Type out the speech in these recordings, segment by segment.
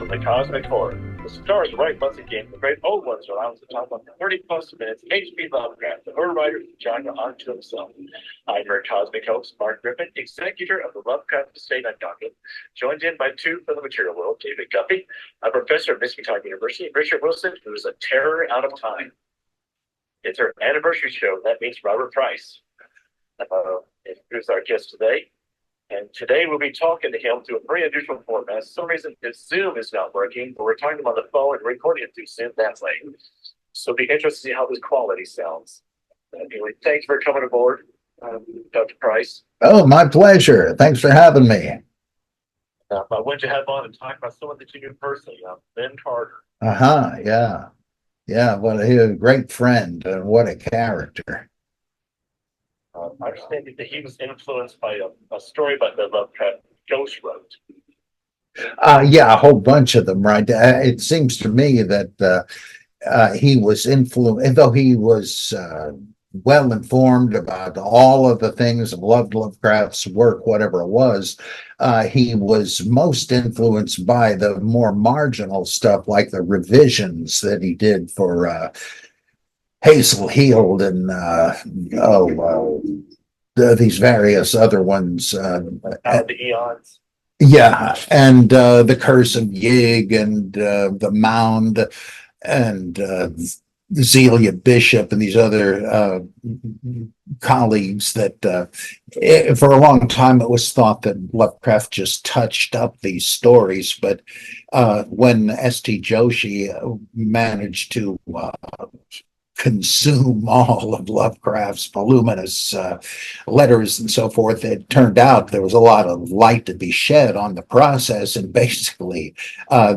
from the Cosmic Horror. The stars right once again, the great old ones are out to talk about 30 plus minutes. H.P. Lovecraft, the horror writer from genre unto himself. I'm your cosmic host, Mark Griffin, executor of the Lovecraft Estate on Gotham, joined in by two from the material world, David Guppy, a professor at Michigan University, and Richard Wilson, who is a terror out of time. It's our anniversary show. That means Robert Price, who's our guest today. And today we'll be talking to him through a very unusual format. For some reason, his Zoom is not working, but we're talking about the phone and recording it through Zoom that way. So it'll be interesting to see how this quality sounds. Anyway, thanks for coming aboard, Dr. Price. Oh, my pleasure. Thanks for having me. I wanted to have on and talk about someone that you knew personally, Lin Carter. Yeah. Yeah, well, he was a great friend, and what a character. I understand that he was influenced by a story about the Lovecraft Ghost wrote. Yeah, a whole bunch of them, right? It seems to me that he was influenced, though he was well informed about all of the things and loved Lovecraft's work, whatever it was. He was most influenced by the more marginal stuff, like the revisions that he did for Hazel Heald and these various other ones. Out of the eons. Yeah, and the Curse of Yig and the Mound and Zelia Bishop and these other colleagues that for a long time it was thought that Lovecraft just touched up these stories, but when S.T. Joshi managed to consume all of Lovecraft's voluminous letters and so forth, it turned out there was a lot of light to be shed on the process, and basically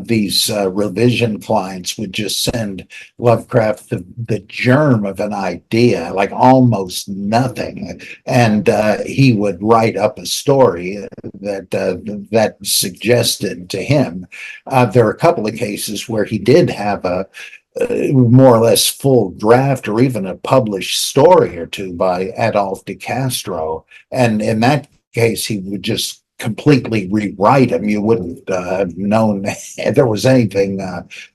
these revision clients would just send Lovecraft the germ of an idea, like almost nothing, and he would write up a story that suggested to him. There are a couple of cases where he did have a more or less full draft or even a published story or two by Adolphe de Castro. And in that case, he would just completely rewrite them. You wouldn't have known there was anything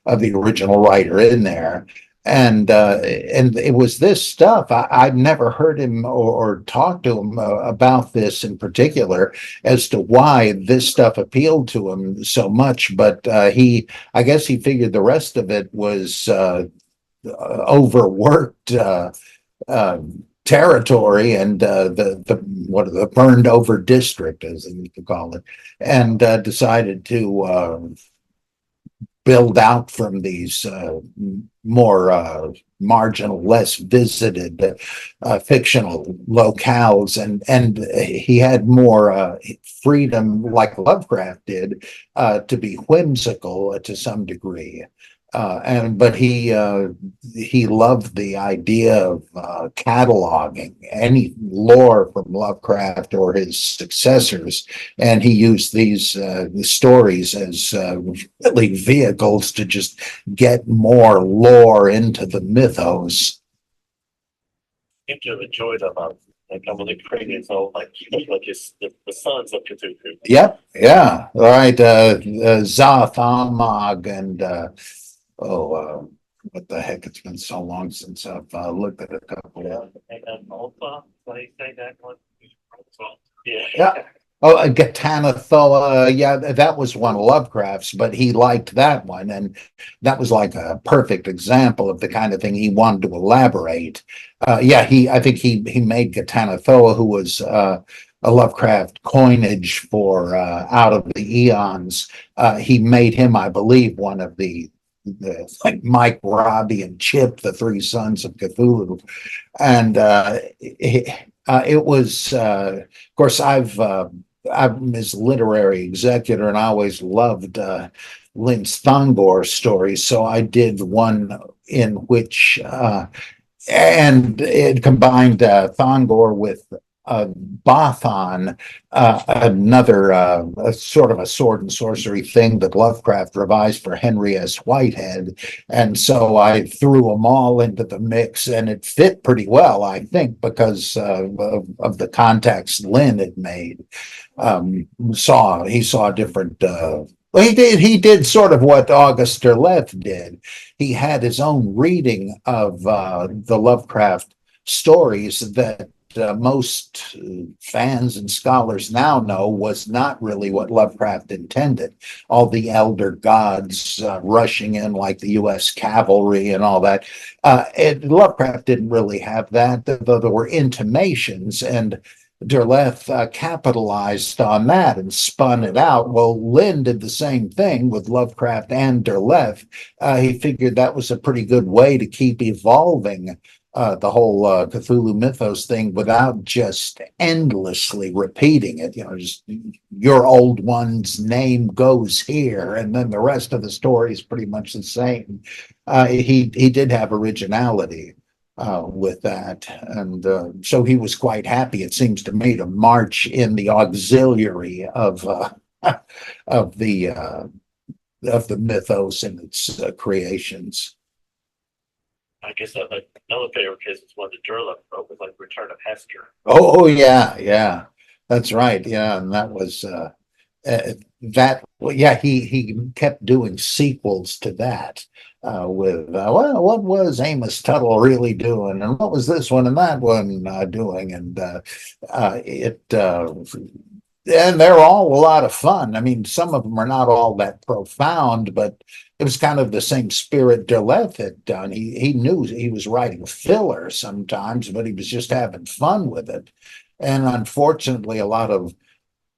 of the original writer in there. And it was this stuff. I'd never heard him or talked to him about this in particular as to why this stuff appealed to him so much. But I guess he figured the rest of it was overworked territory and the burned over district, as you could call it, and decided to build out from these more marginal, less visited fictional locales, and he had more freedom, like Lovecraft did, to be whimsical to some degree. But he loved the idea of cataloging any lore from Lovecraft or his successors, and he used these stories as really vehicles to just get more lore into the mythos. I seem to have enjoyed them. Like I'm really crazy, so like the sons of Cthulhu. Yep, yeah, right. Zathamog and what the heck? It's been so long since I've looked at a couple. And Alpha, what do you say that one? Yeah. Yeah. Oh, Gatanathoa. Yeah, that was one of Lovecraft's, but he liked that one, and that was like a perfect example of the kind of thing he wanted to elaborate. I think he made Gatanathoa, who was a Lovecraft coinage for Out of the Eons. He made him, I believe, one of the like Mike, Robbie, and Chip, the three sons of Cthulhu, and it was, of course, I'm his literary executor, and I always loved Lin's Thongor stories, so I did one in which, and it combined Thongor with Bothon, another sort of a sword and sorcery thing that Lovecraft revised for Henry S. Whitehead. And so I threw them all into the mix, and it fit pretty well, I think, because of the contacts Lin had made. He saw different Well, he did sort of what August Derleth did. He had his own reading of the Lovecraft stories that most fans and scholars now know was not really what Lovecraft intended. All the elder gods rushing in like the U.S. cavalry and all that. Lovecraft didn't really have that, though there were intimations, and Derleth capitalized on that and spun it out. Well, Lin did the same thing with Lovecraft and Derleth. He figured that was a pretty good way to keep evolving the whole Cthulhu mythos thing without just endlessly repeating it. Just your old one's name goes here, and then the rest of the story is pretty much the same. He did have originality with that, and so he was quite happy, it seems to me, to march in the auxiliary of of the uh, of the mythos and its creations. I guess another favorite case is one that Durlap wrote with like Return of Hester. Oh yeah, yeah, that's right. Yeah, and that was that. Well, yeah, he kept doing sequels to that with well, what was Amos Tuttle really doing, and what was this one and that one doing, and it. And they're all a lot of fun. I mean, some of them are not all that profound, but it was kind of the same spirit Derleth had done. He knew he was writing filler sometimes, but he was just having fun with it. And unfortunately, a lot of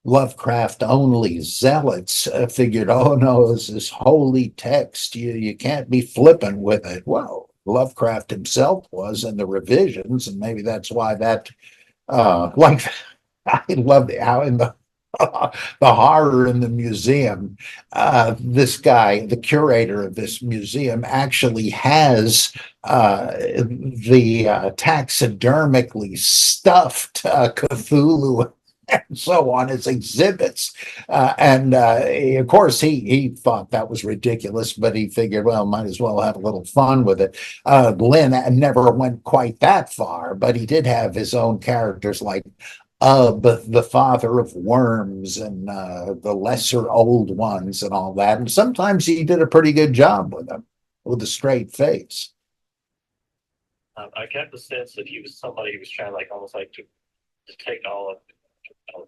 Lovecraft only zealots figured, oh no, this is holy text. You can't be flippant with it. Well, Lovecraft himself was in the revisions, and maybe that's why that like I loved how in the the horror in the museum, this guy, the curator of this museum, actually has the taxidermically stuffed Cthulhu and so on as exhibits. And of course, he thought that was ridiculous, but he figured, well, might as well have a little fun with it. Lin never went quite that far, but he did have his own characters like the father of worms and the lesser old ones and all that. And sometimes he did a pretty good job with them with a straight face. I get the sense that he was somebody who was trying like almost like to take all of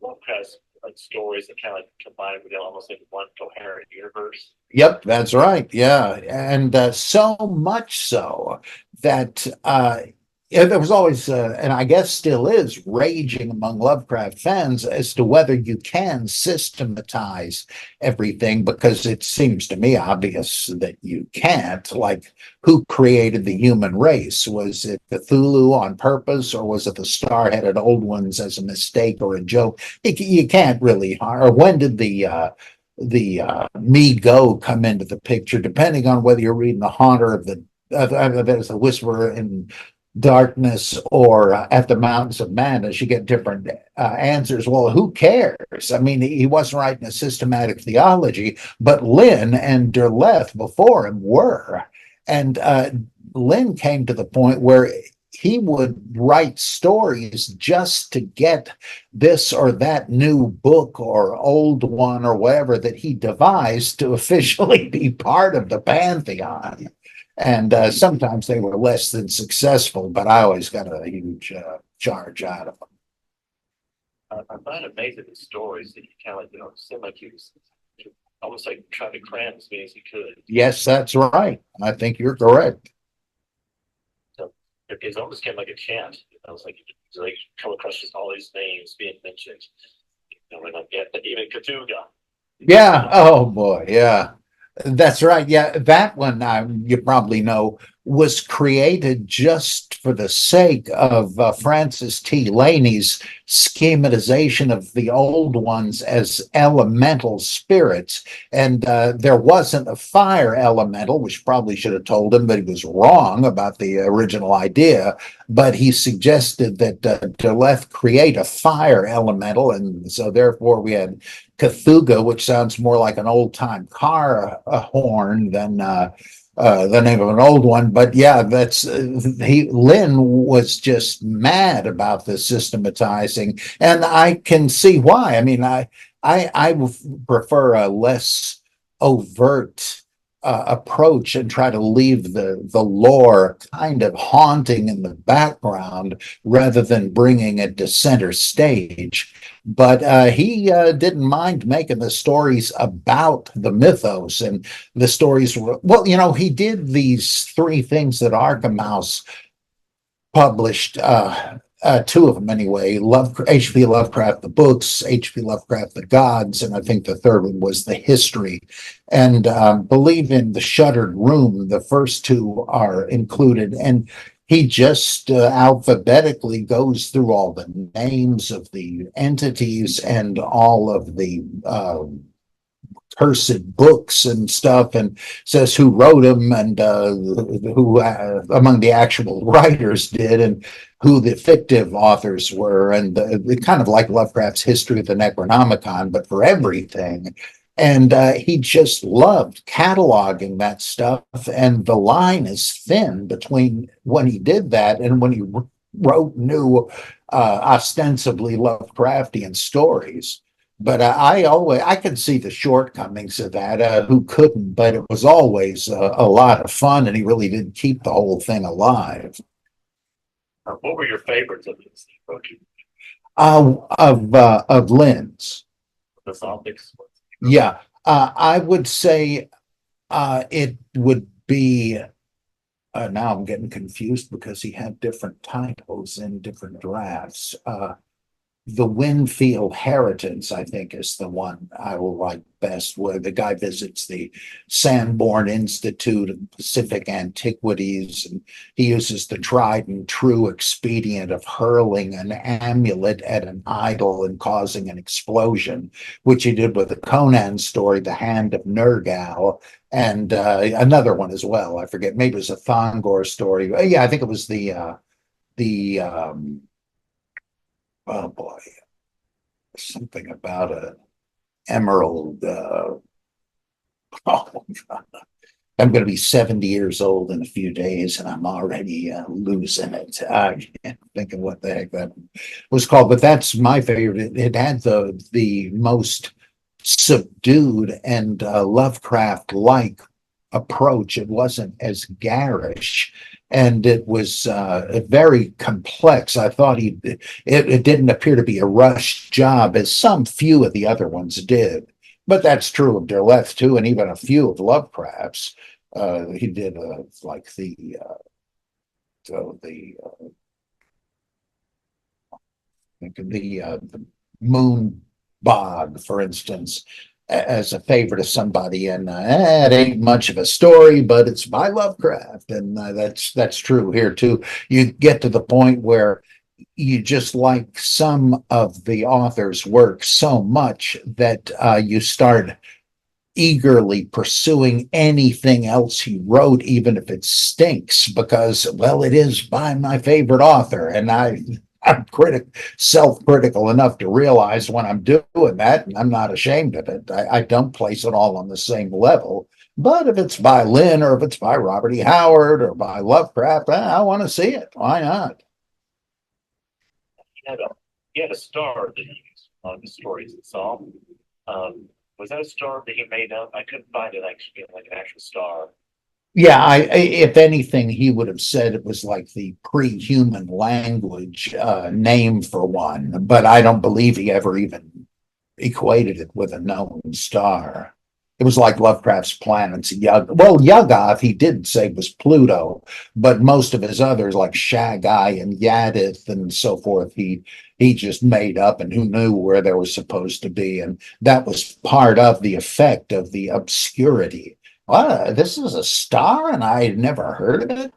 Lovecraft's like stories and kind of like combine it with almost like one coherent universe. Yep, that's right. Yeah. And so much so that yeah, there was always, and I guess still is, raging among Lovecraft fans as to whether you can systematize everything, because it seems to me obvious that you can't. Like, who created the human race? Was it Cthulhu on purpose, or was it the star-headed old ones as a mistake or a joke? You can't really, or when did the me go come into the picture, depending on whether you're reading the Haunter of the there's a Whisperer in Darkness or At the Mountains of Madness, you get different answers. Well, who cares? I mean, he wasn't writing a systematic theology, but Lin and Derleth before him were. And Lin came to the point where he would write stories just to get this or that new book or old one or whatever that he devised to officially be part of the pantheon. And sometimes they were less than successful, but I always got a huge charge out of them. I find it amazing the stories that you kind of like, seem like he was almost like trying to cram as many as he could. Yes, that's right. I think you're correct. So it almost came like a chant. I was like come across just all these names being mentioned. And I get that even Cthulhu. Yeah. Oh boy. Yeah. That's right. Yeah, that one you probably know was created just for the sake of Francis T. Laney's schematization of the old ones as elemental spirits. And there wasn't a fire elemental, which probably should have told him that he was wrong about the original idea. But he suggested that Derleth create a fire elemental. And so therefore we had Cthulhu, which sounds more like an old time car horn than the name of an old one. But yeah, that's Lin was just mad about the systematizing, and I can see why. I mean, I prefer a less overt approach and try to leave the lore kind of haunting in the background rather than bringing it to center stage. But he didn't mind making the stories about the mythos, and the stories were, well, he did these three things that Arkham House published, two of them anyway. H.P. Lovecraft, the books, H.P. Lovecraft, the gods, and I think the third one was the history. And believe in the Shuttered Room, the first two are included. And he just alphabetically goes through all the names of the entities and all of the cursed books and stuff, and says who wrote them, and who among the actual writers did, and who the fictive authors were, and kind of like Lovecraft's History of the Necronomicon, but for everything. And he just loved cataloging that stuff, and the line is thin between when he did that and when he wrote new, ostensibly Lovecraftian stories. But I could see the shortcomings of that. Who couldn't? But it was always a lot of fun, and he really did keep the whole thing alive. What were your favorites of this book? Of Lin's. The zombies. Yeah, I would say it would be. Now I'm getting confused because he had different titles in different drafts. The Winfield Heritance, I think, is the one I will like best, where the guy visits the Sanborn Institute of Pacific Antiquities, and he uses the tried and true expedient of hurling an amulet at an idol and causing an explosion, which he did with the Conan story, The Hand of Nergal, and another one as well. I forget, maybe it was a Thongor story. Yeah, I think it was oh boy, something about a emerald. Oh God. I'm going to be 70 years old in a few days, and I'm already losing it. I can't think of what the heck that was called, but that's my favorite. It had the most subdued and Lovecraft-like approach. It wasn't as garish, and it was very complex. I thought it didn't appear to be a rushed job, as some few of the other ones did. But that's true of Derleth too, and even a few of Lovecraft's. He did like the Moon Bog, for instance, as a favorite of somebody, and it ain't much of a story, but it's by Lovecraft, and that's true here too. You get to the point where you just like some of the author's work so much that you start eagerly pursuing anything else he wrote, even if it stinks, because, well, it is by my favorite author, and I'm self-critical enough to realize when I'm doing that, and I'm not ashamed of it. I don't place it all on the same level. But if it's by Lin, or if it's by Robert E. Howard, or by Lovecraft, I want to see it. Why not? He had a star that he used on the stories itself. Was that a star that he made up? I couldn't find it actually like an actual star. Yeah, if anything, he would have said it was like the pre-human language name for one, but I don't believe he ever even equated it with a known star. It was like Lovecraft's planets. Yuggoth, he did say was Pluto, but most of his others, like Shagai and Yadith and so forth, he just made up, and who knew where they were supposed to be. And that was part of the effect of the obscurity. Well, this is a star, and I had never heard of it.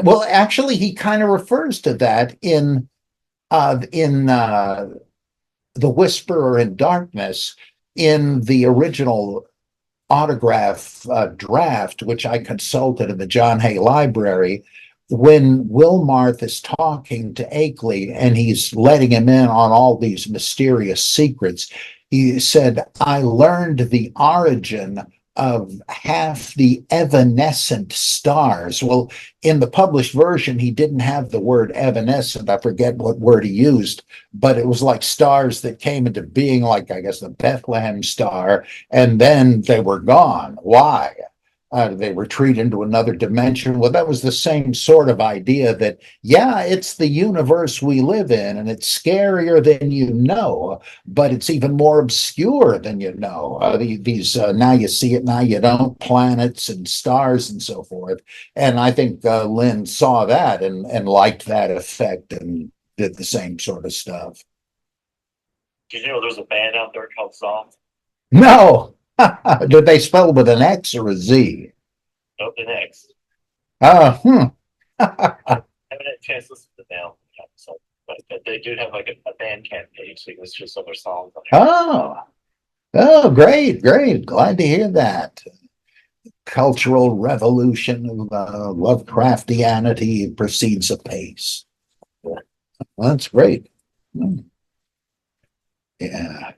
Well, actually, he kind of refers to that in The Whisperer in Darkness, in the original autograph draft, which I consulted in the John Hay Library. When Wilmarth is talking to Akeley and he's letting him in on all these mysterious secrets, he said, I learned the origin of half the evanescent stars. Well, in the published version, he didn't have the word evanescent. I forget what word he used, but it was like stars that came into being, like, I guess, the Bethlehem star, and then they were gone. Why? They retreat into another dimension. Well, that was the same sort of idea that, yeah, it's the universe we live in, and it's scarier than you know, but it's even more obscure than you know. These now you see it, now you don't, planets and stars and so forth. And I think Lin saw that and liked that effect and did the same sort of stuff. Did you know there's a band out there called Soft? No, did they spell with an X or a Z? Nope, the next. Hmm. I haven't had a chance to listen to them now, so, but they do have like a Bandcamp page, so you can listen to some of their songs on there. Oh, oh, great, great. Glad to hear that. Cultural revolution of Lovecraftianity proceeds apace. Well, that's great. Yeah.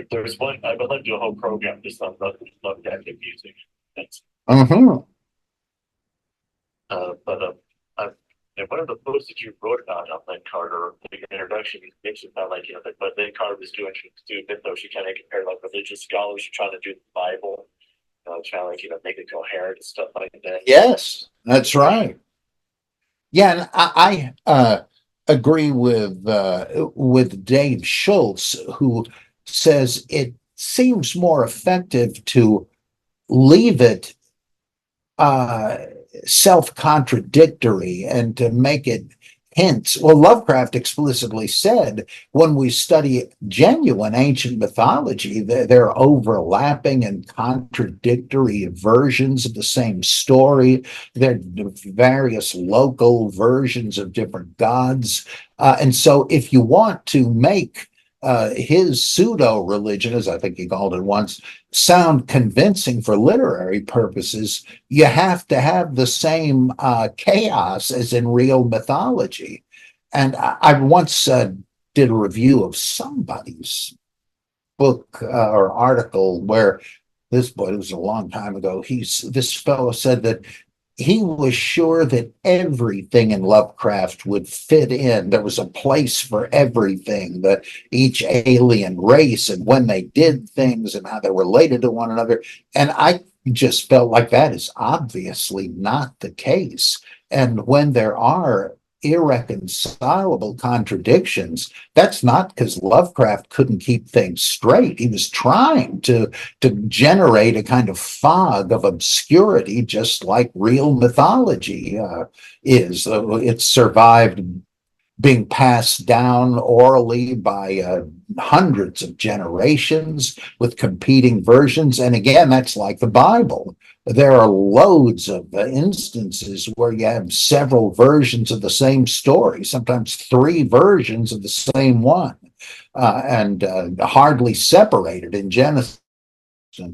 There's one, I would like to do a whole program just on Lovecraft music. That's, Uh-huh. but and one of the posts that you wrote about on Lin Carter, the introduction, you mentioned about like, but Lin Carter was doing mythos. She kind of compared like religious scholars trying to do the Bible, trying to like, make it coherent and stuff like that. Yes, that's right. Yeah, and I agree with Dave Schultz, who says it seems more effective to leave it uh, self-contradictory and to make it hints. Well, Lovecraft explicitly said when we study genuine ancient mythology, they're overlapping and contradictory versions of the same story. They're various local versions of different gods. And so if you want to make his pseudo religion, as I think he called it once, sound convincing for literary purposes, you have to have the same chaos as in real mythology. And I once did a review of somebody's book or article where this boy, it was a long time ago. This fellow said that he was sure that everything in Lovecraft would fit in. There was a place for everything, that each alien race and when they did things and how they related to one another. And I just felt like that is obviously not the case. And when there are irreconcilable contradictions, that's not because Lovecraft couldn't keep things straight. He was trying to generate a kind of fog of obscurity, just like real mythology is. It's survived being passed down orally by hundreds of generations with competing versions. And again, that's like the Bible. There are loads of instances where you have several versions of the same story, sometimes three versions of the same one, and hardly separated in Genesis,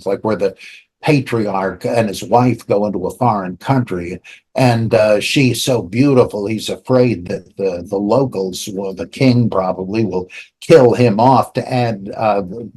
like where the patriarch and his wife go into a foreign country, and she's so beautiful he's afraid that the locals, well, the king probably will kill him off to add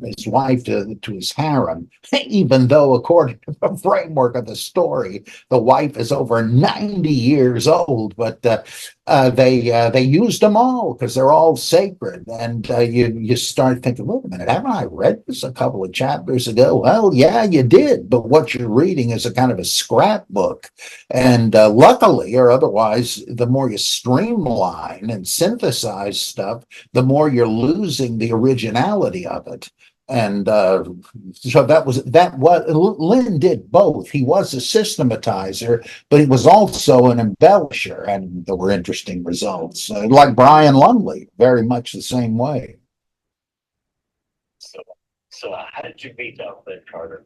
his wife to his harem, even though according to the framework of the story the wife is over 90 years old. But they used them all because they're all sacred. And you start thinking, wait a minute, haven't I read this a couple of chapters ago? Well, yeah, you did, but what you're reading is a kind of a scrapbook. And luckily or otherwise, the more you streamline and synthesize stuff, the more you're losing the originality of it. And so that was Lin did both. He was a systematizer, but he was also an embellisher, and there were interesting results. Like Brian Lumley, very much the same way. So, so how did you meet up with Carter?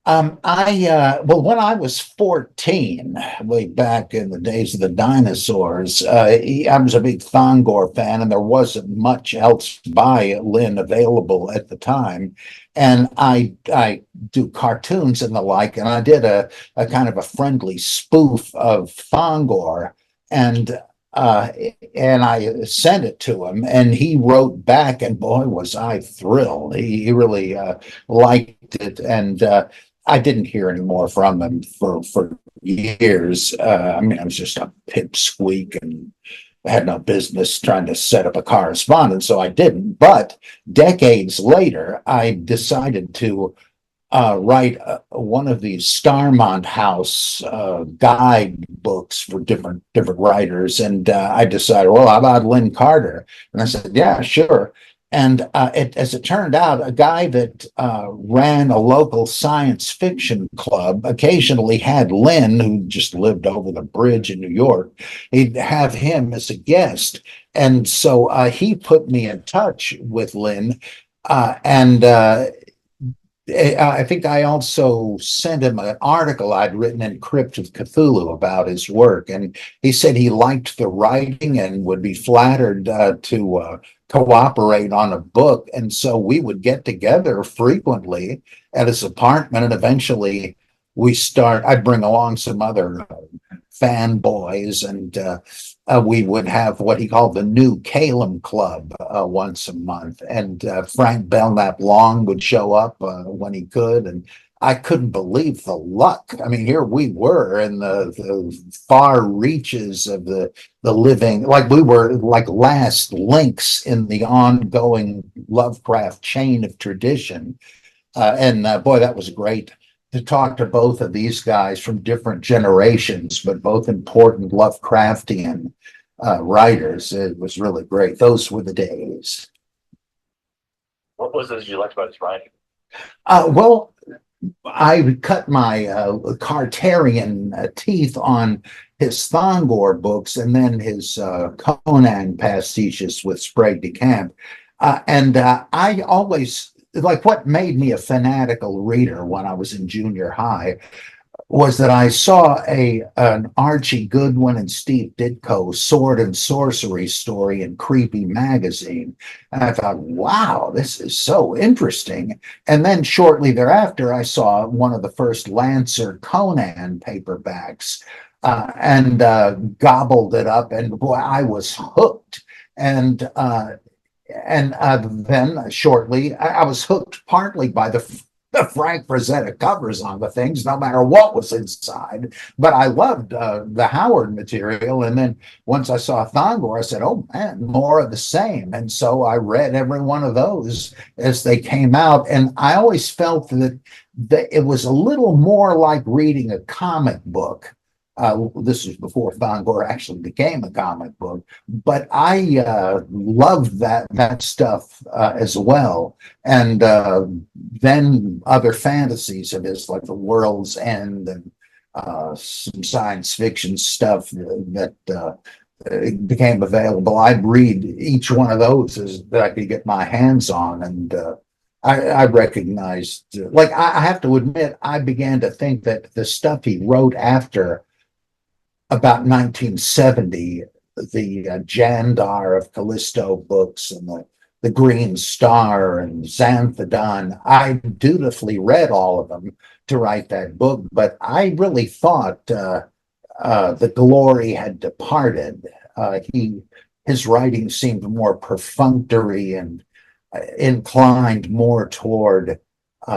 Well, when I was 14, way back in the days of the dinosaurs, I was a big Thongor fan, and there wasn't much else by Lin available at the time. And I do cartoons and the like, and I did a kind of a friendly spoof of Thongor. And uh, and I sent it to him, and he wrote back, and boy, was I thrilled. He really liked it, and I didn't hear any more from him for years. I mean, I was just a pipsqueak and had no business trying to set up a correspondence, so I didn't. But decades later, I decided to write one of these Starmont House guide books for different writers, and I decided, well, how about Lin Carter? And I said, yeah, sure. And as it turned out, a guy that ran a local science fiction club occasionally had Lin, who just lived over the bridge in New York. He'd have him as a guest, and so he put me in touch with Lin, and I think I also sent him an article I'd written in Crypt of Cthulhu about his work, and he said he liked the writing and would be flattered to cooperate on a book. And so we would get together frequently at his apartment, and eventually I'd bring along some other fanboys, and we would have what he called the New Calum Club once a month. And Frank Belknap Long would show up when he could. And I couldn't believe the luck. I mean, here we were in the far reaches of the living, like we were like last links in the ongoing Lovecraft chain of tradition. And boy, that was great to talk to both of these guys from different generations, but both important Lovecraftian writers. It was really great. Those were the days. What was it you liked about his writing? Well, I cut my Carterian teeth on his Thongor books and then his Conan pastiches with Sprague de Camp. And I always, like, what made me a fanatical reader when I was in junior high was that I saw an Archie Goodwin and Steve Ditko sword and sorcery story in Creepy Magazine. And I thought, wow, this is so interesting. And then shortly thereafter, I saw one of the first Lancer Conan paperbacks and gobbled it up. And boy, I was hooked. And then shortly, I was hooked partly by the Frank Frazetta covers on the things, no matter what was inside. But I loved the Howard material. And then once I saw Thongor, I said, oh man, more of the same. And so I read every one of those as they came out. And I always felt that it was a little more like reading a comic book. This was before Thongor actually became a comic book, but I loved that stuff as well. And then other fantasies of his, like The World's End and some science fiction stuff that became available. I'd read each one of those that I could get my hands on, and I recognized, like, I have to admit, I began to think that the stuff he wrote after about 1970, the Jandar of Callisto books and the Green Star and Xanthodon, I dutifully read all of them to write that book, but I really thought the glory had departed. His writing seemed more perfunctory and inclined more toward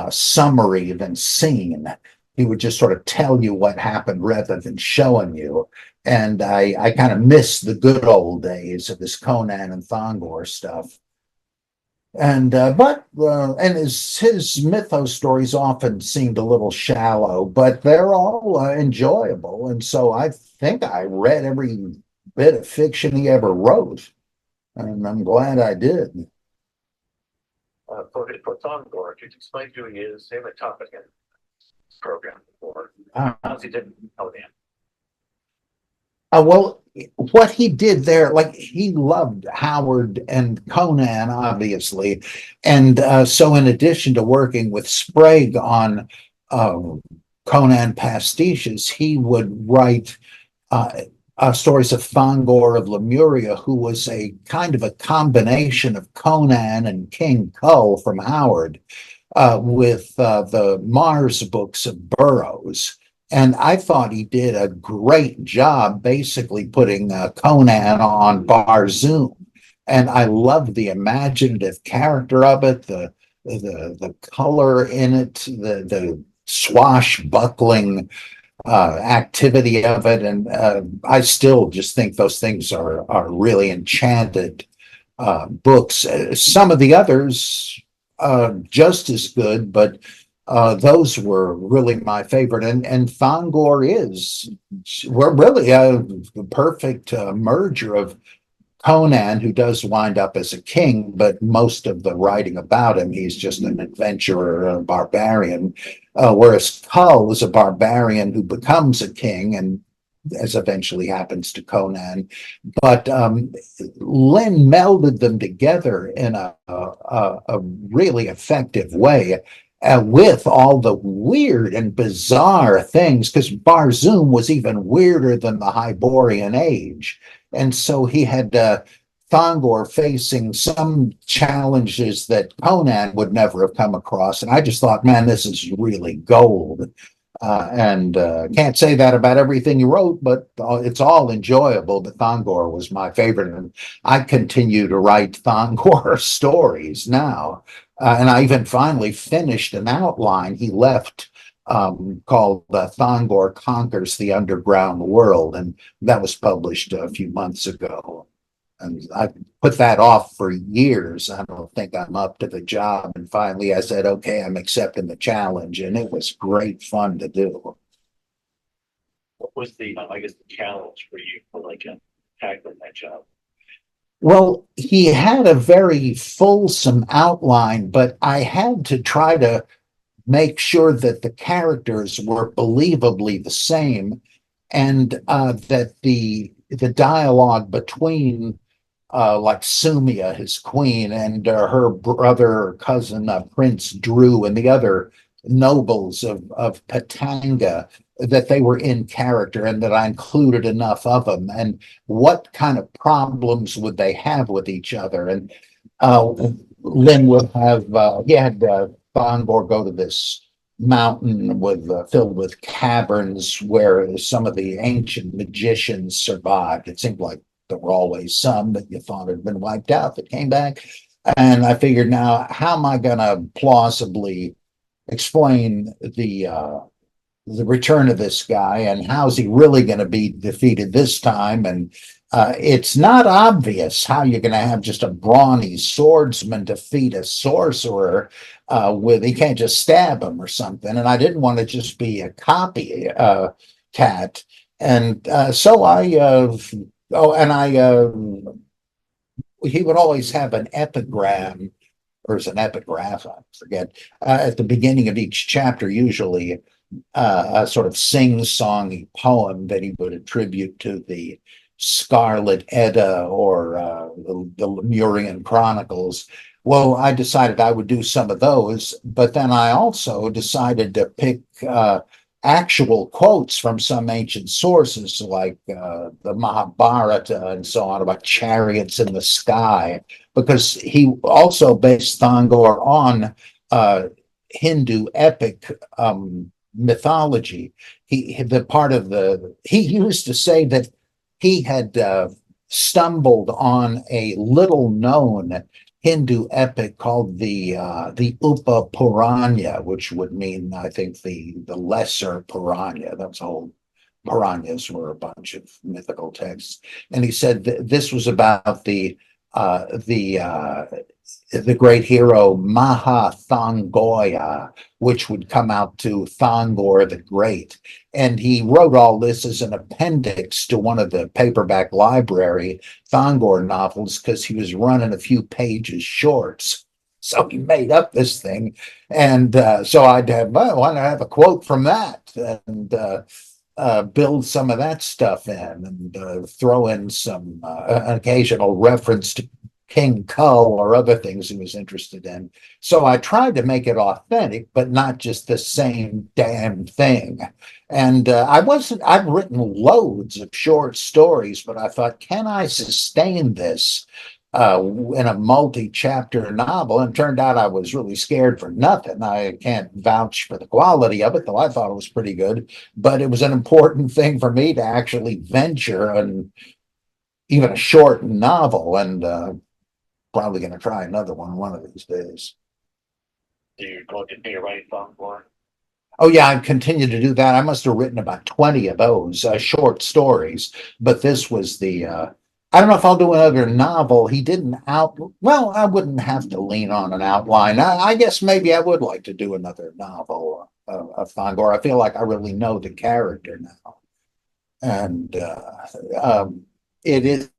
summary than scene. He would just sort of tell you what happened rather than showing you. And I kind of miss the good old days of this Conan and Thongor stuff. And his mythos stories often seemed a little shallow, but they're all enjoyable. And so I think I read every bit of fiction he ever wrote, and I'm glad I did. For Thongor, could you explain who he is? Same topic in program before. How's he did Conan? Well, what he did there, like, he loved Howard and Conan, obviously. And so in addition to working with Sprague on Conan pastiches, he would write stories of Thongor of Lemuria, who was a kind of a combination of Conan and King Kull from Howard, with the Mars books of Burroughs. And I thought he did a great job basically putting Conan on Barzoom. And I loved the imaginative character of it, the color in it, the swashbuckling activity of it. And I still just think those things are really enchanted books. Some of the others just as good, but those were really my favorite. And Thongor is we're really a perfect merger of Conan, who does wind up as a king, but most of the writing about him, he's just an adventurer, a barbarian. Whereas Kull is a barbarian who becomes a king, and as eventually happens to Conan. But Lin melded them together in a really effective way. With all the weird and bizarre things, because Barzoom was even weirder than the Hyborian Age. And so he had Thongor facing some challenges that Conan would never have come across. And I just thought, man, this is really gold. And can't say that about everything he wrote, but it's all enjoyable. But Thongor was my favorite. And I continue to write Thongor stories now. And I even finally finished an outline he left called Thongor Conquers the Underground World. And that was published a few months ago. And I put that off for years. I don't think I'm up to the job. And finally I said, okay, I'm accepting the challenge. And it was great fun to do. What was the, I guess, the challenge for you for like tackling that job? Well, he had a very fulsome outline, but I had to try to make sure that the characters were believably the same, and that the dialogue between like Sumia, his queen, and her brother or cousin Prince Drew, and the other nobles of Patanga, that they were in character and that I included enough of them, and what kind of problems would they have with each other. And uh, Lin would have he had Thongor go to this mountain with filled with caverns where some of the ancient magicians survived. It seemed like there were always some that you thought had been wiped out that came back. And I figured, now, how am I going to plausibly explain the return of this guy, and how's he really going to be defeated this time? And it's not obvious how you're going to have just a brawny swordsman defeat a sorcerer with he can't just stab him or something. And I didn't want to just be a copy cat. And so I he would always have an epigram, or is an epigraph, I forget, at the beginning of each chapter, usually a sort of sing-songy poem that he would attribute to the Scarlet Edda or the Lemurian Chronicles. Well, I decided I would do some of those, but then I also decided to pick actual quotes from some ancient sources, like the Mahabharata and so on, about chariots in the sky, because he also based Thongor on Hindu epic mythology. He used to say that he had stumbled on a little known Hindu epic called the Upa Purana, which would mean, I think, the lesser Purana. That's all. Puranas were a bunch of mythical texts, and he said this was about the great hero Mahathongoya, which would come out to Thongor the Great. And he wrote all this as an appendix to one of the paperback library Thongor novels, because he was running a few pages short. So he made up this thing. And so I'd have, well, why not have a quote from that? And build some of that stuff in, and throw in some an occasional reference to King Kull or other things he was interested in. So I tried to make it authentic, but not just the same damn thing. And I've written loads of short stories, but I thought, can I sustain this in a multi-chapter novel, and turned out I was really scared for nothing. I can't vouch for the quality of it, though I thought it was pretty good. But it was an important thing for me to actually venture on even a short novel, and probably going to try another one of these days. You're going to be writing song for. Oh yeah, I've continued to do that. I must have written about 20 of those short stories, but this was the I don't know if I'll do another novel. He didn't out well, I wouldn't have to lean on an outline. I guess maybe I would like to do another novel of Fangor. I feel like I really know the character now. And it is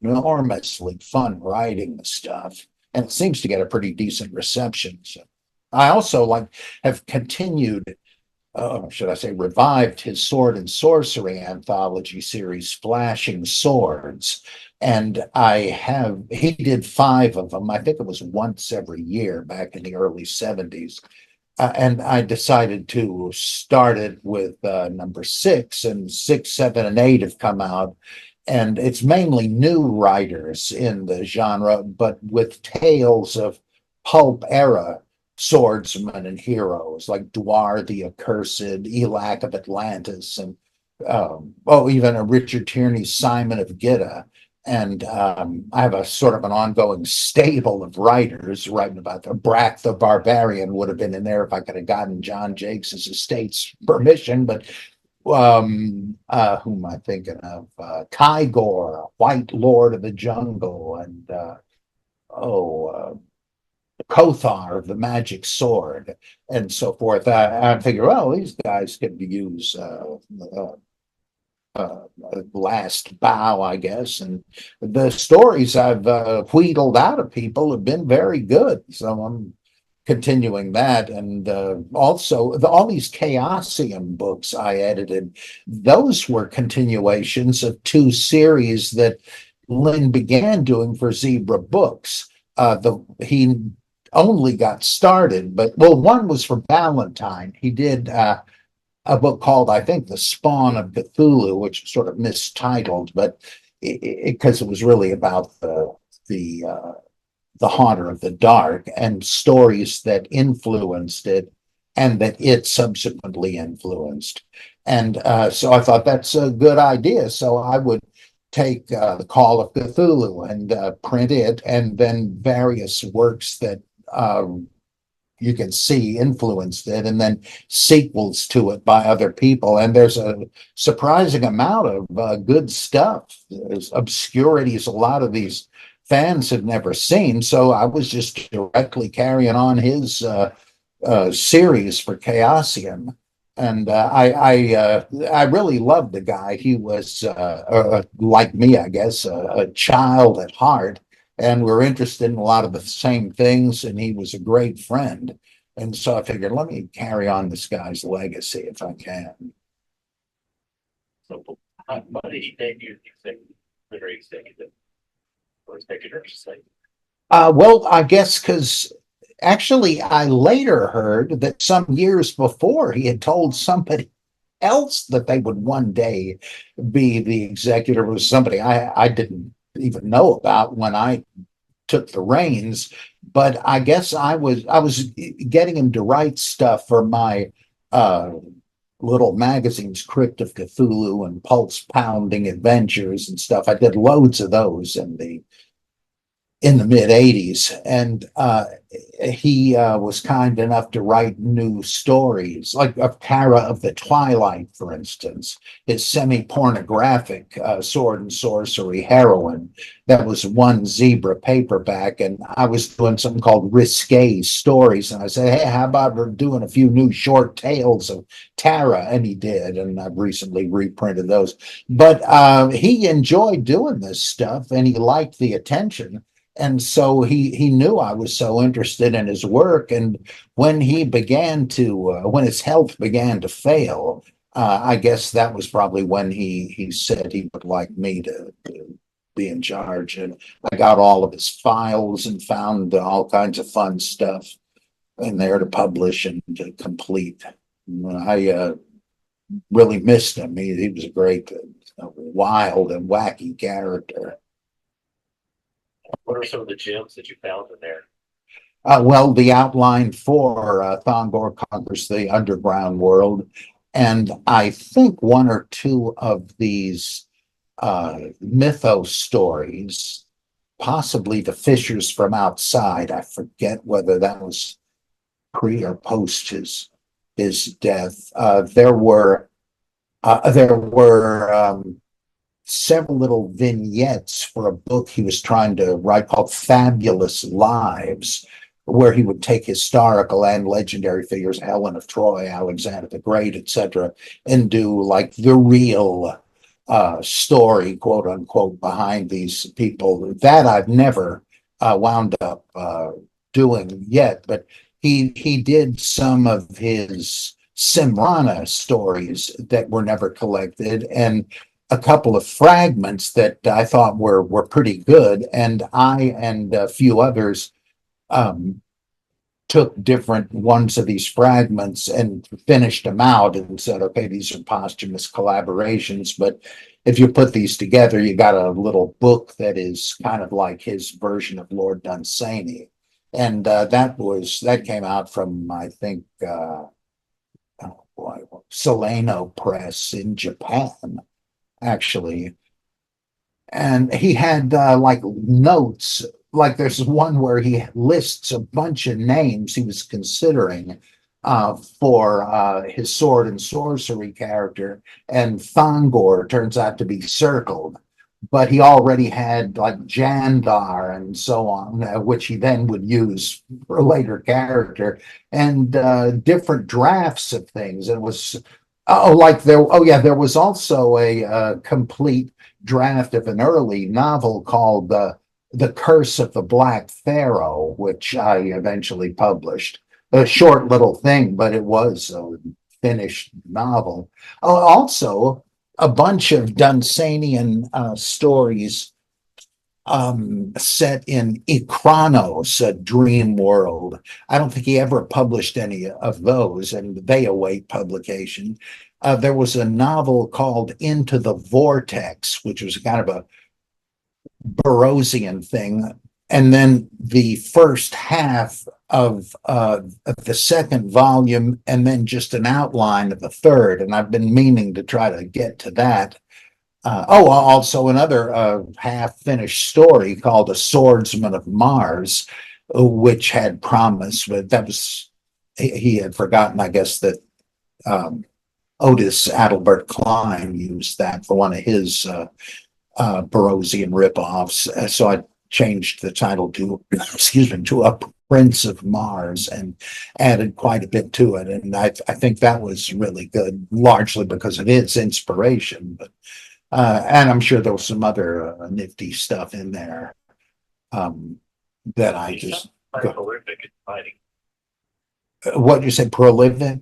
enormously fun writing the stuff, and it seems to get a pretty decent reception. So I also have continued, should I say, revived his sword and sorcery anthology series, Flashing Swords. And he did 5 of them. I think it was once every year back in the early 70s. And I decided to start it with number 6, and 6, 7, and 8 have come out. And it's mainly new writers in the genre, but with tales of pulp era swordsmen and heroes like Dwar the Accursed, Elac of Atlantis, and even a Richard Tierney's Simon of Gitta. And I have a sort of an ongoing stable of writers writing about Brack the Barbarian would have been in there if I could have gotten John Jakes' estate's permission, but who am I thinking of? Kygor, White Lord of the Jungle, and Kothar of the Magic Sword, and so forth. I figure, well, these guys could use last bow, I guess. And the stories I've wheedled out of people have been very good. So I'm continuing that. And also, all these Chaosium books I edited, those were continuations of 2 series that Lin began doing for Zebra Books. He only got started, but well, one was for Valentine. He did a book called, I think, The Spawn of Cthulhu, which is sort of mistitled, but because it was really about the Haunter of the Dark and stories that influenced it and that it subsequently influenced. And so I thought that's a good idea. So I would take the Call of Cthulhu and print it, and then various works that you can see influenced it, and then sequels to it by other people. And there's a surprising amount of good stuff. There's obscurities a lot of these fans have never seen. So I was just directly carrying on his series for Chaosium. And I really loved the guy. He was like me, I guess, a child at heart, and we're interested in a lot of the same things. And he was a great friend. And so I figured, let me carry on this guy's legacy if I can. So, what did he debut literary executive or executor? Well, I guess because actually, I later heard that some years before he had told somebody else that they would one day be the executor of somebody I didn't even know about when I took the reins. But I guess I was getting him to write stuff for my little magazines, Crypt of Cthulhu and Pulse Pounding Adventures and stuff. I did loads of those in the mid 80s. And he was kind enough to write new stories, like of Tara of the Twilight, for instance, his semi-pornographic sword and sorcery heroine. That was one Zebra paperback, and I was doing something called Risque Stories, and I said, hey, how about doing a few new short tales of Tara? And he did, and I've recently reprinted those. But he enjoyed doing this stuff, and he liked the attention. And so he knew I was so interested in his work. And when he began to, when his health began to fail, I guess that was probably when he said he would like me to be in charge. And I got all of his files and found all kinds of fun stuff in there to publish and to complete. I really missed him. He was a great, wild and wacky character. What are some of the gems that you found in there? Well, the outline for Thongor Conquers the Underground World, and I think one or two of these mythos stories, possibly the Fishers from Outside. I forget whether that was pre or post his death. There were several little vignettes for a book he was trying to write called Fabulous Lives, where he would take historical and legendary figures, Helen of Troy, Alexander the Great, etc., and do like the real story, quote unquote, behind these people. That I've never wound up doing yet, but he did some of his Simrana stories that were never collected, and a couple of fragments that I thought were pretty good, and I and a few others um, took different ones of these fragments and finished them out and said, okay, these are posthumous collaborations, but if you put these together, you got a little book that is kind of like his version of Lord Dunsany, and that came out from I think oh boy, Solano Press in Japan actually. And he had like notes, like there's one where he lists a bunch of names he was considering for his sword and sorcery character, and Thongor turns out to be circled. But he already had like Jandar and so on, which he then would use for a later character, and different drafts of things. It was there was also a complete draft of an early novel called The Curse of the Black Pharaoh, which I eventually published. A short little thing, but it was a finished novel. Also, a bunch of Dunsanian stories set in Ikranos, a dream world. I don't think he ever published any of those, and they await publication. There was a novel called Into the Vortex, which was kind of a Burroughsian thing. And then the first half of the second volume, and then just an outline of the third. And I've been meaning to try to get to that. Also another half-finished story called A Swordsman of Mars, which had promise, but that was he had forgotten, I guess, that Otis Adelbert Klein used that for one of his Burroughsian ripoffs. So I changed the title to, excuse me, to A Prince of Mars and added quite a bit to it. And I think that was really good, largely because of its inspiration. But and I'm sure there was some other nifty stuff in there that I just. Quite prolific in writing. What you said, prolific?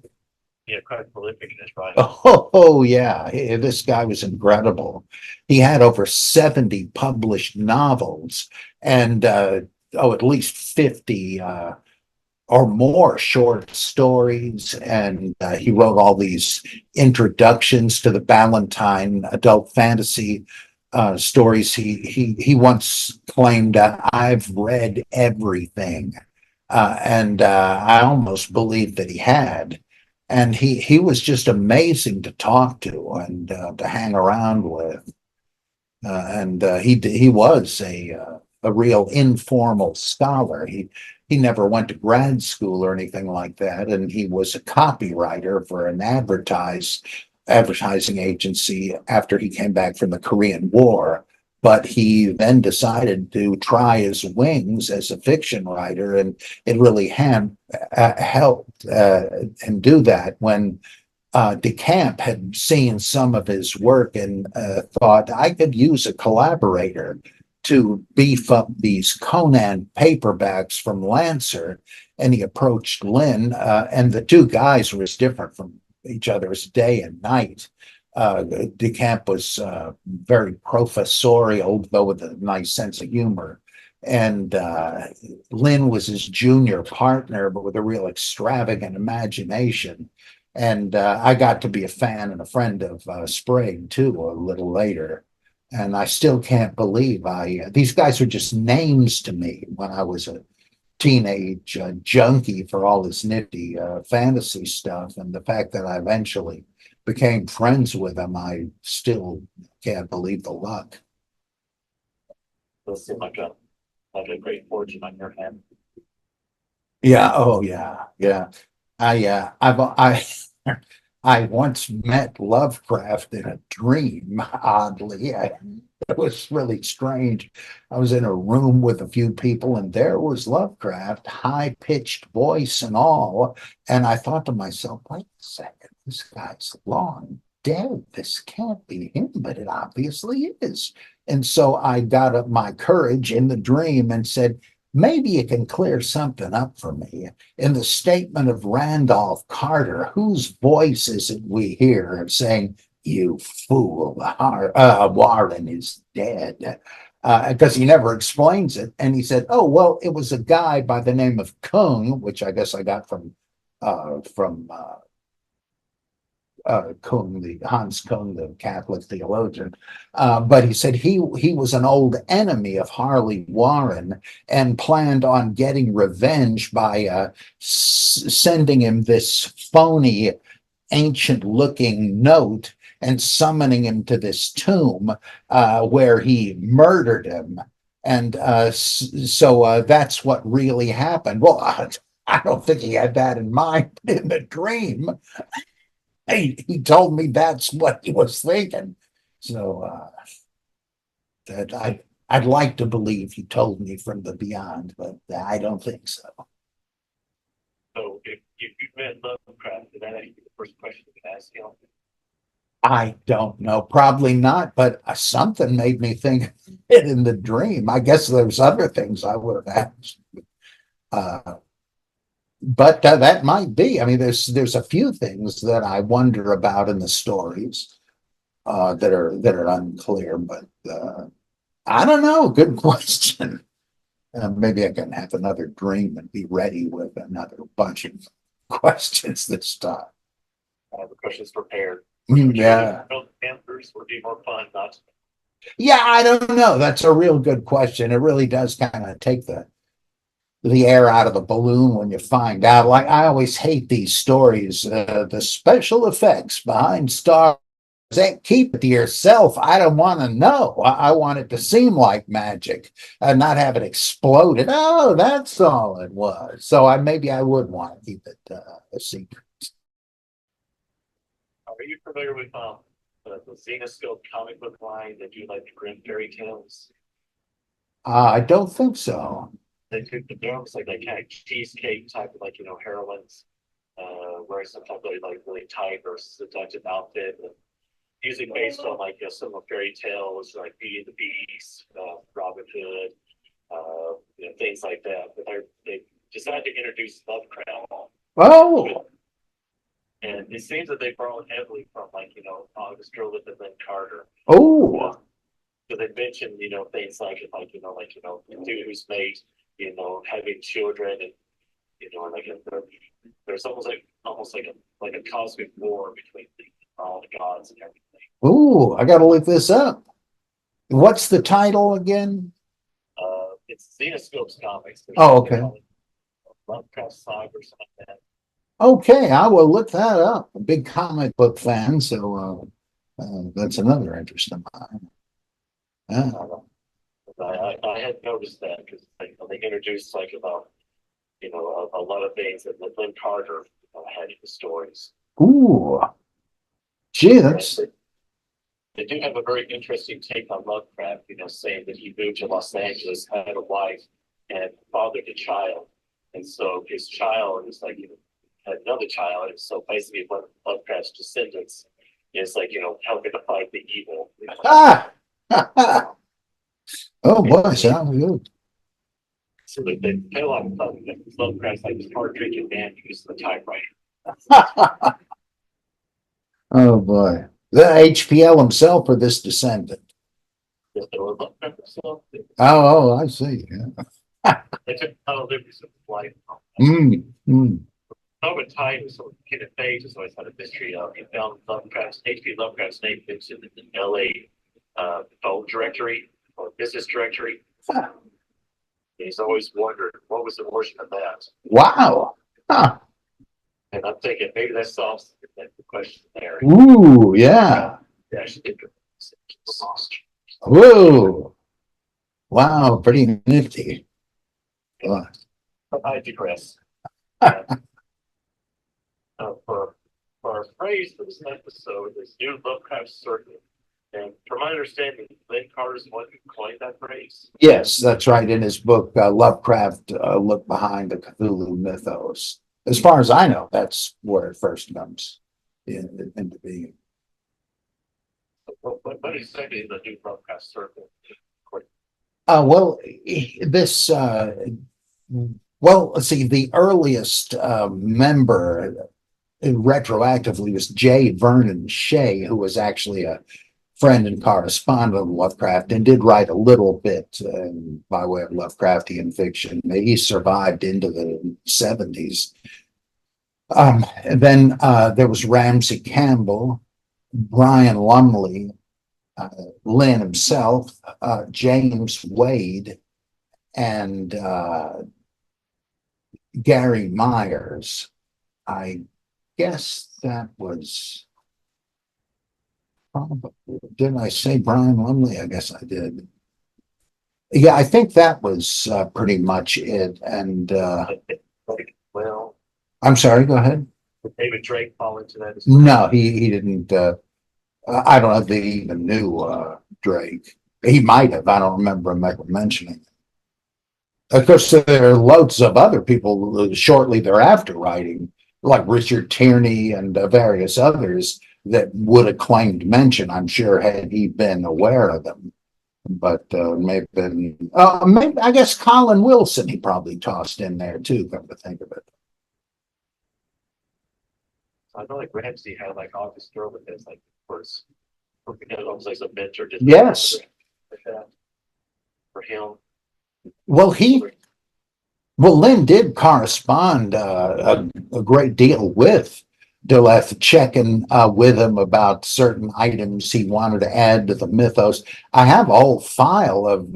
Yeah, quite prolific in his writing. Oh yeah, this guy was incredible. He had over 70 published novels and at least 50 or more short stories, and he wrote all these introductions to the Ballantine adult fantasy stories. He once claimed, "I've read everything," and I almost believed that he had. And he was just amazing to talk to and to hang around with. He was a real informal scholar. He never went to grad school or anything like that, and he was a copywriter for an advertising agency after he came back from the Korean War. But he then decided to try his wings as a fiction writer, and it really helped him do that when DeCamp had seen some of his work and thought, I could use a collaborator to beef up these Conan paperbacks from Lancer. And he approached Lin, and the two guys were as different from each other as day and night. DeCamp was very professorial, though with a nice sense of humor. And Lin was his junior partner, but with a real extravagant imagination. And I got to be a fan and a friend of Sprague, too, a little later. And I still can't believe these guys are just names to me when I was a teenage junkie for all this nifty fantasy stuff. And the fact that I eventually became friends with them, I still can't believe the luck. Does seem like a great fortune on your hand. Yeah. Oh, yeah. Yeah. I once met Lovecraft in a dream, oddly. It was really strange. I was in a room with a few people, and there was Lovecraft, high-pitched voice and all. And I thought to myself, wait a second, this guy's long dead. This can't be him, but it obviously is. And so I got up my courage in the dream and said, maybe you can clear something up for me. In the statement of Randolph Carter, whose voice is it we hear saying, you fool, Warren is dead? Because he never explains it. And he said, oh, well, it was a guy by the name of Kung, which I guess I got from Kung, the Hans Kung, the Catholic theologian. But he said he was an old enemy of Harley Warren and planned on getting revenge by sending him this phony, ancient-looking note and summoning him to this tomb where he murdered him. And so that's what really happened. Well, I don't think he had that in mind in the dream. He told me that's what he was thinking. So that I'd like to believe he told me from the beyond, but I don't think so. So if you met Lovecraft, did that be the first question you could ask him? I don't know, probably not, but something made me think it in the dream. I guess there's other things I would have asked. But that might be. I mean, there's a few things that I wonder about in the stories that are unclear, but I don't know. Good question. Maybe I can have another dream and be ready with another bunch of questions this time. I have the questions prepared. Yeah. Answers would be more fun, not. Yeah, I don't know. That's a real good question. It really does kind of take the air out of the balloon when you find out. Like I always hate these stories, the special effects behind stars. Keep it to yourself. I don't want to know. I want it to seem like magic and not have it exploded. Oh, that's all it was. So maybe I would want to keep it a secret. Are you familiar with the Xenoscope comic book line that do like the grim fairy tales? I don't think so. They took they're almost like that kind of cheesecake type of like heroines, wearing some type of like really tight or seductive outfit. And usually based on like some of fairy tales like Beauty and the Beast, Robin Hood, things like that. But they decided to introduce Lovecraft. Oh, And it seems that they borrowed heavily from August Derleth and Lin Carter. oh, So they mentioned things like the dude who's made having children and like there's almost like a cosmic war between all the gods and everything. oh! I got to look this up. What's the title again? It's Xenoscope's comics. Oh, okay. Lovecraft Saga or something like that. Okay, I will look that up. A big comic book fan, so that's another interest of mine. I had noticed that because they introduced like about a lot of things that Lin Carter had in the stories. Ooh, gee, that's They do have a very interesting take on Lovecraft. Saying that he moved to Los Angeles, had a wife, and fathered a child, and so his child is like had another child, and so basically one of Lovecraft's descendants is like helping to fight the evil. ah. Oh boy, sounds good. So they pay a lot of thought that Lovecraft's like this hard drinking man who uses the typewriter. Oh boy, the HPL himself or this descendant? Lovecraft himself, Oh, I see. Yeah. they took a lot of liberties with his life. Mm. Over time, so Kenneth Page has always had a mystery of he found H.P. Lovecraft's name mentioned in L.A. phone directory or business directory. Huh. He's always wondered what was the origin of that. Wow. Huh. And I'm thinking maybe that solves the question there. Ooh, yeah. Whoa. Wow, pretty nifty. Uh, I digress. For our phrase for this episode is new Lovecraft circuit. And from my understanding, Lin Carter is the one who coined that phrase. yes, that's right. In his book, Lovecraft, Look Behind the Cthulhu Mythos. As far as I know, that's where it first comes into being. What exactly is the new Lovecraft circle? Well, this, well, let's see, the earliest member retroactively was J. Vernon Shea, who was actually a friend and correspondent of Lovecraft and did write a little bit by way of Lovecraftian fiction. He survived into the 70s. And then there was Ramsey Campbell, Brian Lumley, Lin himself, James Wade, and Gary Myers. I guess that was probably, didn't I say Brian Lumley? I guess I did. Yeah, I think that was pretty much it. And well, I'm sorry, go ahead. Did David Drake fall into that as well? No, he didn't. I don't know if they even knew Drake. He might have. I don't remember him ever mentioning it. Of course, there are loads of other people shortly thereafter writing, like Richard Tierney and various others that would have claimed mention, I'm sure, had he been aware of them. But maybe, maybe, I guess Colin Wilson, he probably tossed in there too, come to think of it. I know like Ramsey had like August Derleth as like first, almost like a mentor. Yes. Like that for him. Well, Lin did correspond a great deal with Derleth, checking with him about certain items he wanted to add to the mythos. I have a whole file of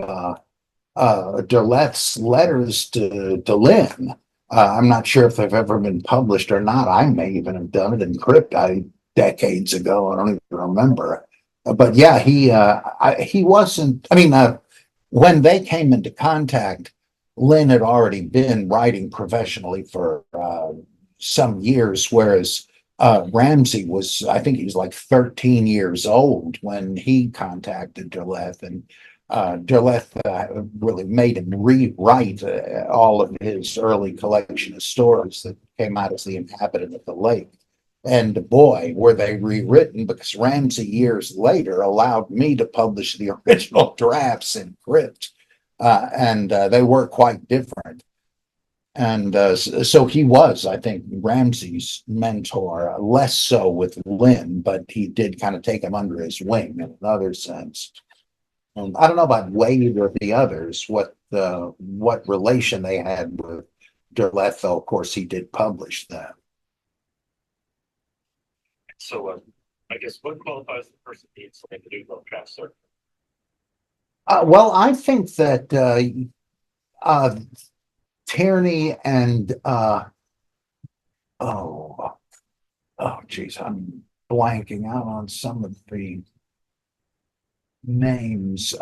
Derleth's letters to Lin. I'm not sure if they've ever been published or not. I may even have done it in crypt decades ago. I don't even remember. But yeah, he wasn't. I mean, when they came into contact, Lin had already been writing professionally for some years, whereas Ramsey was, I think he was like 13 years old when he contacted Derleth, and Derleth really made him rewrite all of his early collection of stories that came out as The Inhabitant of the Lake. And boy, were they rewritten, because Ramsey years later allowed me to publish the original drafts in Crypt. And they were quite different. And so he was, I think, Ramsey's mentor, less so with Lin, but he did kind of take him under his wing in another sense. I don't know about Wade or the others, what relation they had with Derleth, though, of course, he did publish them. So I guess what qualifies the person needs to do Lovecraft circle? Well, I think that Tierney and geez, I'm blanking out on some of the names.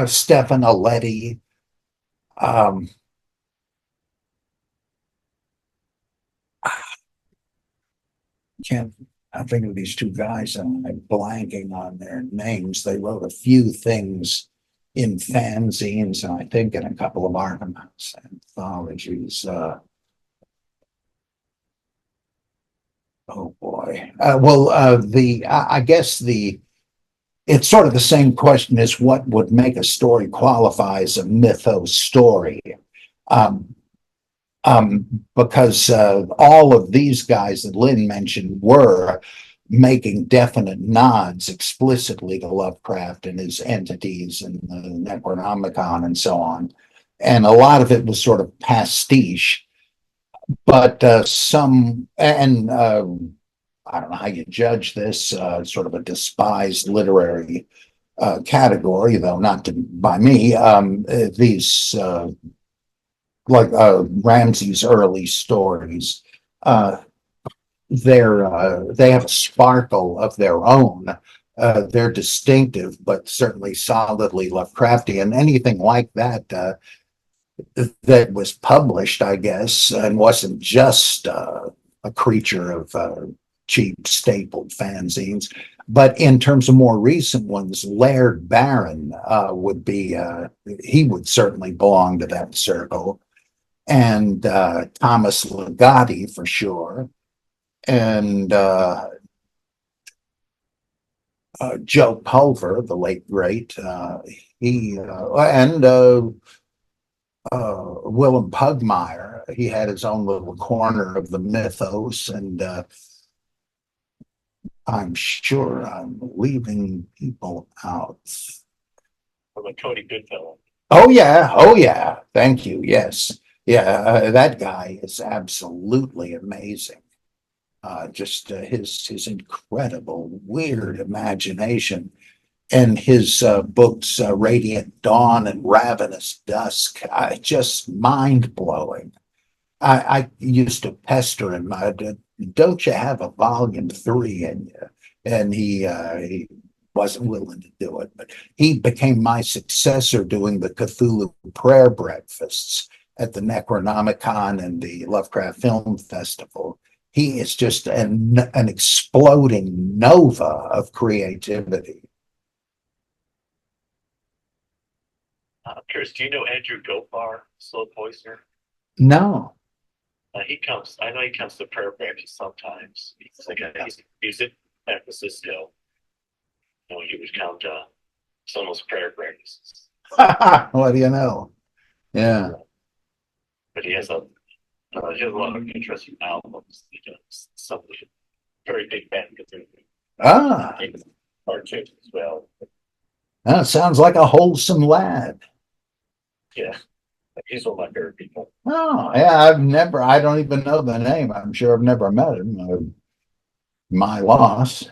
Stefan Aletti. Can't I think of these two guys and I'm blanking on their names. They wrote a few things in fanzines and I think in a couple of Arkham House anthologies. Oh boy. I guess it's sort of the same question as what would make a story qualify as a mythos story. Because all of these guys that Lin mentioned were making definite nods explicitly to Lovecraft and his entities and the Necronomicon and so on. and a lot of it was sort of pastiche. But some, and I don't know how you judge this, sort of a despised literary category, though not to, by me. These like Ramsey's early stories, uh, they have a sparkle of their own. They're distinctive, but certainly solidly Lovecraftian. Anything like that that was published, I guess, and wasn't just a creature of cheap stapled fanzines. But in terms of more recent ones, Laird Barron would be, he would certainly belong to that circle. And Thomas Ligotti for sure. And Joe Pulver, the late great, he and Willem Pugmire. He had his own little corner of the mythos, and I'm sure I'm leaving people out. From a Cody Goodfellow. Oh yeah, oh yeah. Thank you. Yes, yeah. That guy is absolutely amazing. Just his incredible, weird imagination, and his books, Radiant Dawn and Ravenous Dusk, just mind blowing. I used to pester him. Don't you have a volume 3 in you? And he wasn't willing to do it. But he became my successor doing the Cthulhu prayer breakfasts at the Necronomicon and the Lovecraft Film Festival. He is just an exploding nova of creativity. I'm curious, do you know Andrew Gopar, Slow Poisoner? No. He comes. I know he comes to prayer breakfast sometimes. He's like he's in San Francisco. You know, he would come to some of those prayer breakfasts. What do you know? Yeah. But he has a lot of interesting albums. He does some very big band Ah, cartoons as well. that sounds like a wholesome lad. Yeah, he's one of my favorite people. Oh, yeah, I don't even know the name. I'm sure I've never met him. My loss.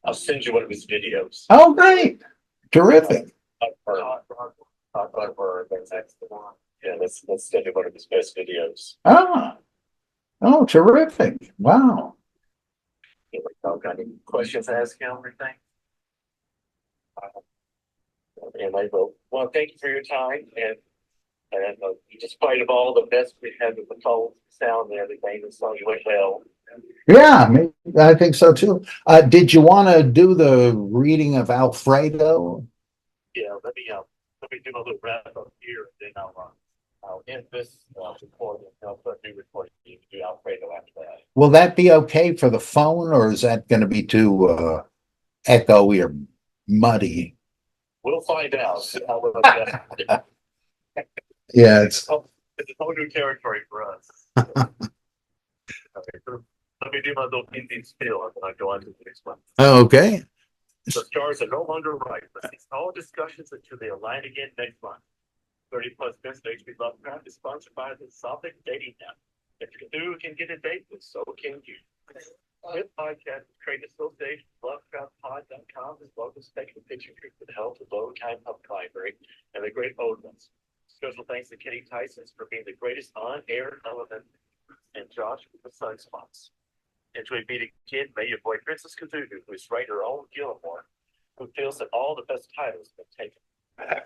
I'll send you one of his videos. Oh, great. Terrific. Yeah, let's send you one of his best videos. Ah, oh, terrific. Wow. Got any questions to ask him or anything? And I will. Well, thank you for your time, and despite of all the mess we had with the phone sound and everything, the song went well. Yeah, I think so too. Did you want to do the reading of Alfredo? Yeah, let me do a little wrap up here, and then I'll end this recording. I'll put a new recording. You can do Alfredo after that. Will that be okay for the phone, or is that going to be too echoey or muddy? We'll find out. Yeah, it's a whole new territory for us. Okay, so let me do my little Indian spiel, and then I go on to the next one. okay. The stars are no longer right. Let's cease all discussions until they align again next month. 30 plus minutes of HP Lovecraft is sponsored by the Sophic Dating App. If Cthulhu can get a date, then so can you. This podcast is created association with LovecraftPod.com, as well as taking a picture group with the help of Lower Time Public Library and the Great Old Ones. Special thanks to Kenny Tyson for being the greatest on-air element, and Josh with the sunspots. Until we meet again, may you avoid Princess Cthulhu, who is writer Owen Gilmore, who feels that all the best titles have been taken.